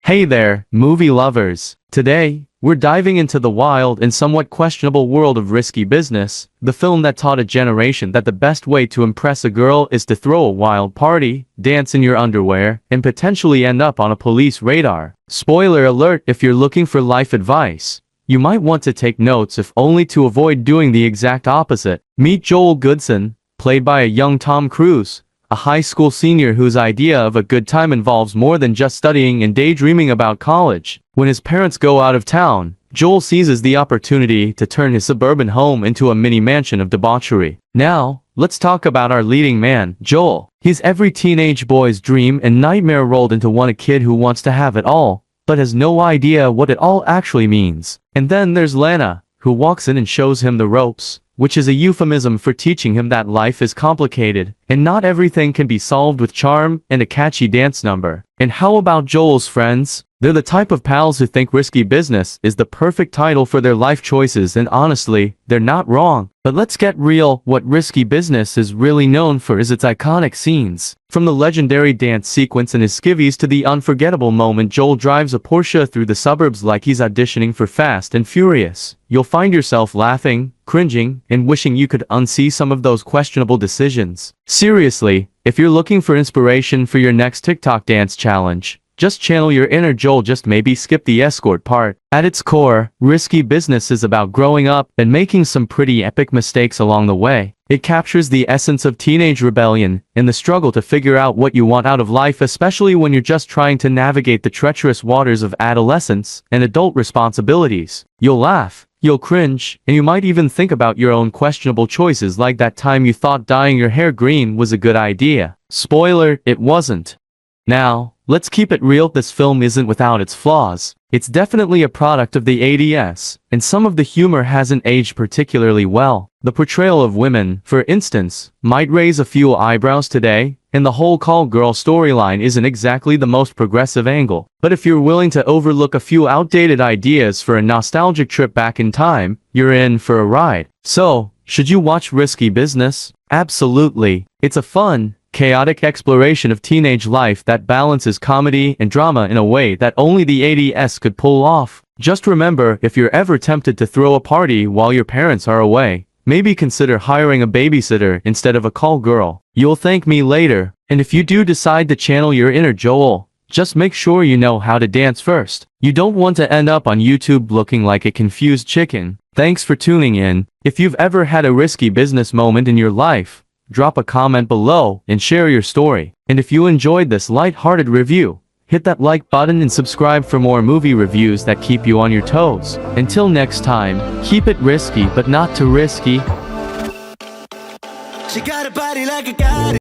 Hey there, movie lovers. Today, we're diving into the wild and somewhat questionable world of Risky Business, the film that taught a generation that the best way to impress a girl is to throw a wild party, dance in your underwear, and potentially end up on a police radar. Spoiler alert: if you're looking for life advice, you might want to take notes, if only to avoid doing the exact opposite. Meet Joel Goodson, played by a young Tom Cruise, a high school senior whose idea of a good time involves more than just studying and daydreaming about college. When his parents go out of town, Joel seizes the opportunity to turn his suburban home into a mini mansion of debauchery. Now, let's talk about our leading man, Joel. He's every teenage boy's dream and nightmare rolled into one, a kid who wants to have it all, but has no idea what it all actually means. And then there's Lana, who walks in and shows him the ropes, which is a euphemism for teaching him that life is complicated, and not everything can be solved with charm and a catchy dance number. And how about Joel's friends? They're the type of pals who think Risky Business is the perfect title for their life choices, and honestly, they're not wrong. But let's get real, what Risky Business is really known for is its iconic scenes. From the legendary dance sequence in his skivvies to the unforgettable moment Joel drives a Porsche through the suburbs like he's auditioning for Fast and Furious, you'll find yourself laughing, cringing, and wishing you could unsee some of those questionable decisions. Seriously, if you're looking for inspiration for your next TikTok dance challenge, just channel your inner Joel, just maybe skip the escort part. At its core, Risky Business is about growing up and making some pretty epic mistakes along the way. It captures the essence of teenage rebellion and the struggle to figure out what you want out of life, especially when you're just trying to navigate the treacherous waters of adolescence and adult responsibilities. You'll laugh, you'll cringe, and you might even think about your own questionable choices, like that time you thought dyeing your hair green was a good idea. Spoiler, it wasn't. Now, let's keep it real, this film isn't without its flaws. It's definitely a product of the 80s, and some of the humor hasn't aged particularly well. The portrayal of women, for instance, might raise a few eyebrows today, and the whole call girl storyline isn't exactly the most progressive angle. But if you're willing to overlook a few outdated ideas for a nostalgic trip back in time, you're in for a ride. So, should you watch Risky Business? Absolutely. It's a fun, chaotic exploration of teenage life that balances comedy and drama in a way that only the 80s could pull off. Just remember, if you're ever tempted to throw a party while your parents are away, maybe consider hiring a babysitter instead of a call girl. You'll thank me later. And if you do decide to channel your inner Joel, just make sure you know how to dance first. You don't want to end up on YouTube looking like a confused chicken. Thanks for tuning in. If you've ever had a risky business moment in your life, drop a comment below and share your story. And if you enjoyed this light-hearted review, hit that like button and subscribe for more movie reviews that keep you on your toes. Until next time, keep it risky but not too risky. She got a body like a god.